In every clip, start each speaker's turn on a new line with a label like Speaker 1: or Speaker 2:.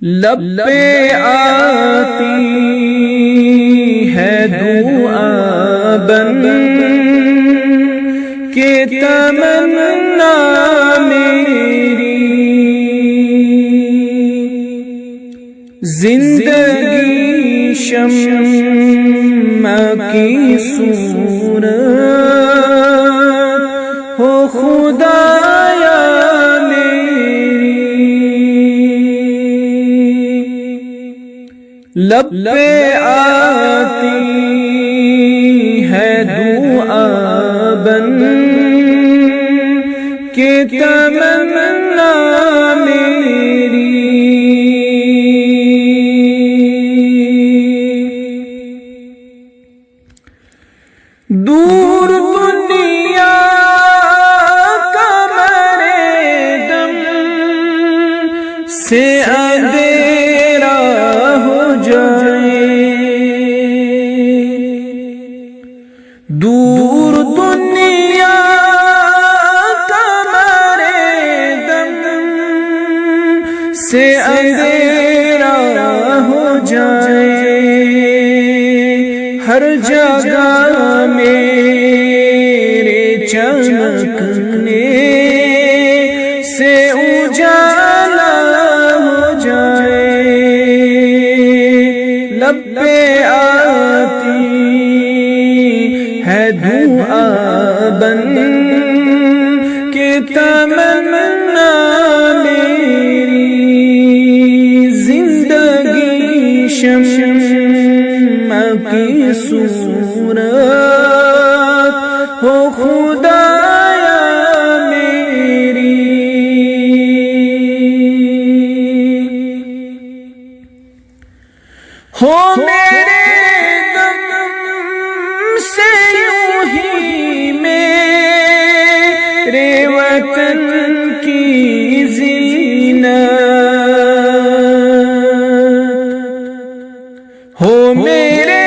Speaker 1: لب پہ آتی ہے دعا بن کے تمنا میری، زندگی شمع کی صورت ہو خدایا لب پہ آتی ہے دعا بن کے تمنا میری، دور دنیا کا مردم سے اندھیرا ہو جائے، دور دنیا کا مردم سے اندھیرا ہو جائے، ہر جگہ میرے چمکنے سے اجالا ہو جائے، لب پہ آتی ہے دعا بن کے تمنا میری، زندگی شمع کی صورت ہو خدایا میری، ہو میرے غم سے یوں ہی میرے وطن کی زینت، ہو میرے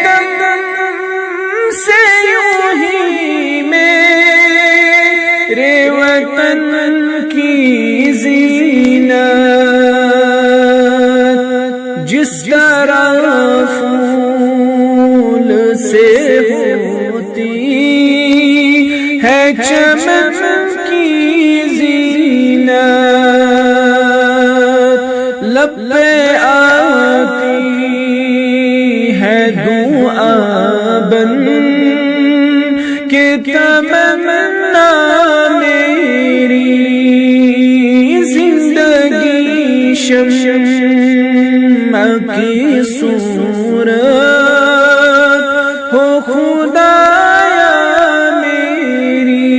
Speaker 1: غم سے یوں ہی میرے وطن کی زینت، جس طرح پھول سے ہوتی ہے چمن کی زینت، لب پہ آتی ہے دعا بن کے تمنا میری، زندگی شمع کی صورت ہو خدایا میری،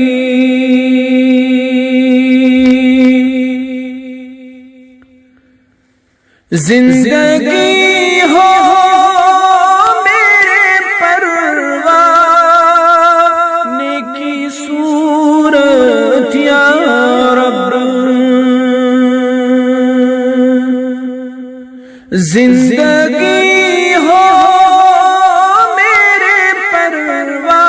Speaker 1: زندگی ہو میرے پروان کی صورت یا رب، زندگی ہو میرے پروان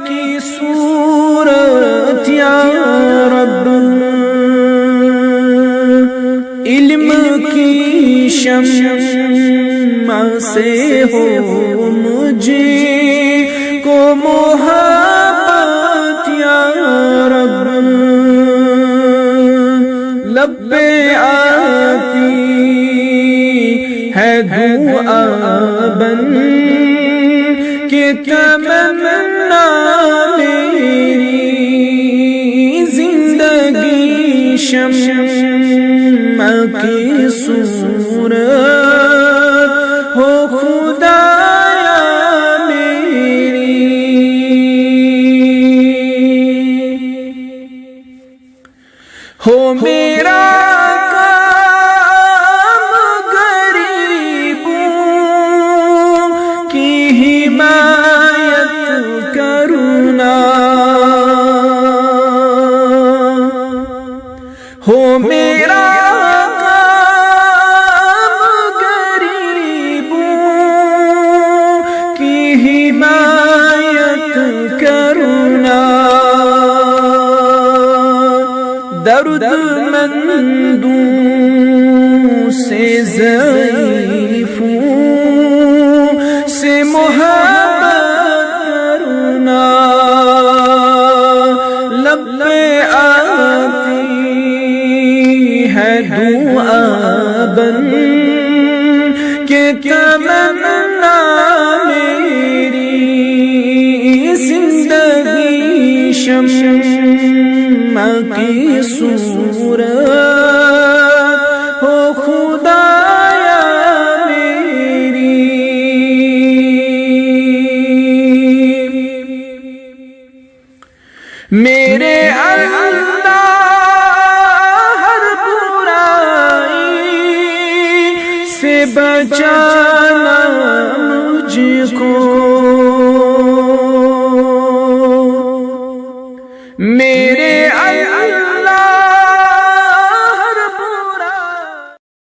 Speaker 1: کی صورت یا رب، علم کی شمع سے ہو مجھے کو محبت یا رب، لب پہ آتی ہے دعا بن کے تمنا میری، زندگی شمع کی صورت ہو خدایا میری، ہو میرا کام غریبوں کی حمایت کرنا، ہو میرا کام غریبوں کی حمایت کرنا، درد مندوں سے ضعیفوں سے محبت کرنا، لب پہ آتی ہے دعا بن کے تمنا میری، زندگی شمع کی صورت ہو خدایا میری، میرے اللہ ہر برائی سے بچانا مجھ کو،